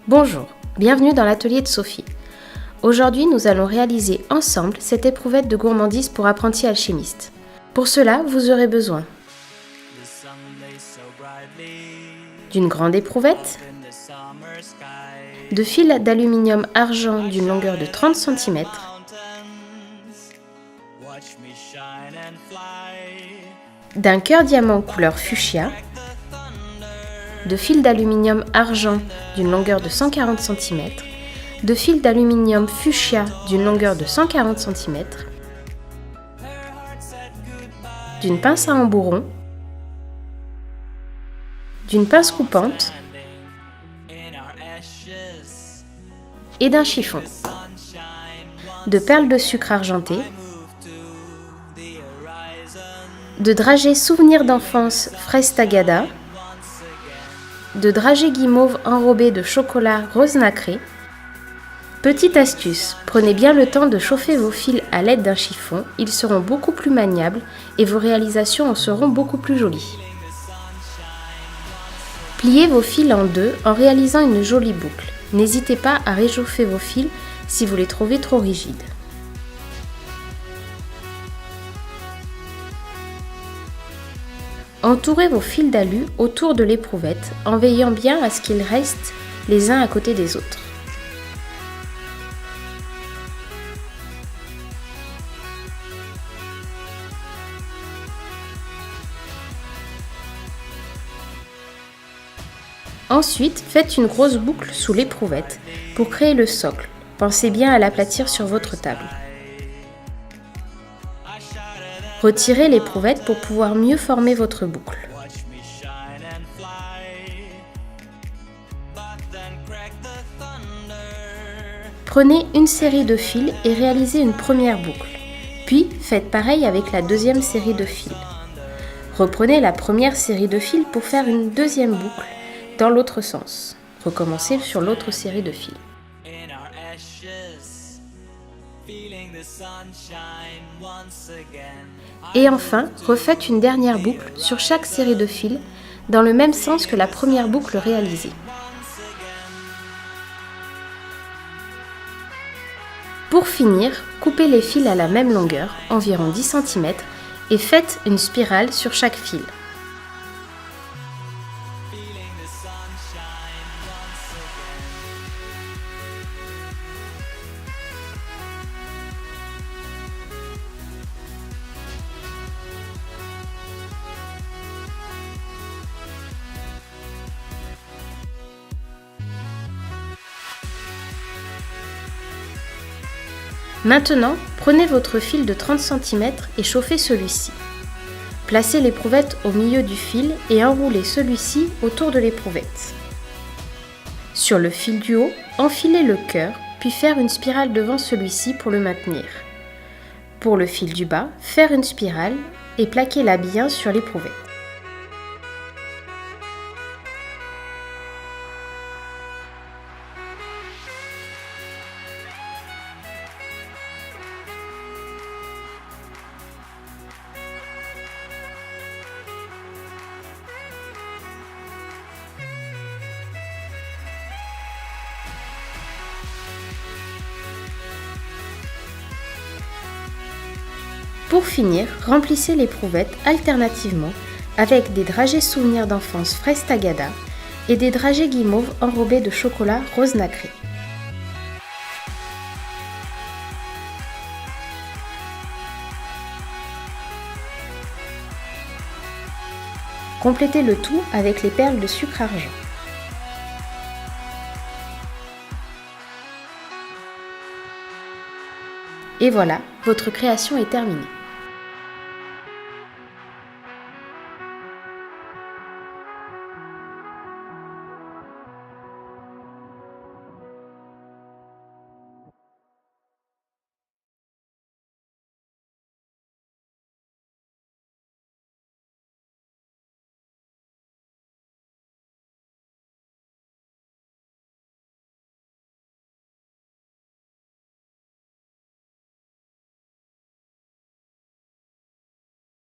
Bonjour, bienvenue dans l'atelier de Sophie. Aujourd'hui, nous allons réaliser ensemble cette éprouvette de gourmandise pour apprentis alchimistes. Pour cela, vous aurez besoin d'une grande éprouvette, de fils d'aluminium argent d'une longueur de 30 cm, d'un cœur diamant couleur fuchsia, de fils d'aluminium argent d'une longueur de 140 cm, de fils d'aluminium fuchsia d'une longueur de 140 cm, d'une pince à embourron, d'une pince coupante et d'un chiffon, de perles de sucre argenté, de dragées souvenirs d'enfance fraise tagada, de dragées guimauve enrobées de chocolat rose nacré. Petite astuce, prenez bien le temps de chauffer vos fils à l'aide d'un chiffon, ils seront beaucoup plus maniables et vos réalisations en seront beaucoup plus jolies. Pliez vos fils en deux en réalisant une jolie boucle. N'hésitez pas à réchauffer vos fils si vous les trouvez trop rigides. Entourez vos fils d'alu autour de l'éprouvette en veillant bien à ce qu'ils restent les uns à côté des autres. Ensuite, faites une grosse boucle sous l'éprouvette pour créer le socle. Pensez bien à l'aplatir sur votre table. Retirez l'éprouvette pour pouvoir mieux former votre boucle. Prenez une série de fils et réalisez une première boucle. Puis, faites pareil avec la deuxième série de fils. Reprenez la première série de fils pour faire une deuxième boucle dans l'autre sens. Recommencez sur l'autre série de fils. Et enfin, refaites une dernière boucle sur chaque série de fils dans le même sens que la première boucle réalisée. Pour finir, coupez les fils à la même longueur, environ 10 cm, et faites une spirale sur chaque fil. Maintenant, prenez votre fil de 30 cm et chauffez celui-ci. Placez l'éprouvette au milieu du fil et enroulez celui-ci autour de l'éprouvette. Sur le fil du haut, enfilez le cœur, puis faire une spirale devant celui-ci pour le maintenir. Pour le fil du bas, faire une spirale et plaquez-la bien sur l'éprouvette. Pour finir, remplissez l'éprouvette alternativement avec des dragées souvenirs d'enfance fraise tagada et des dragées guimauve enrobées de chocolat rose nacré. Complétez le tout avec les perles de sucre argent. Et voilà, votre création est terminée.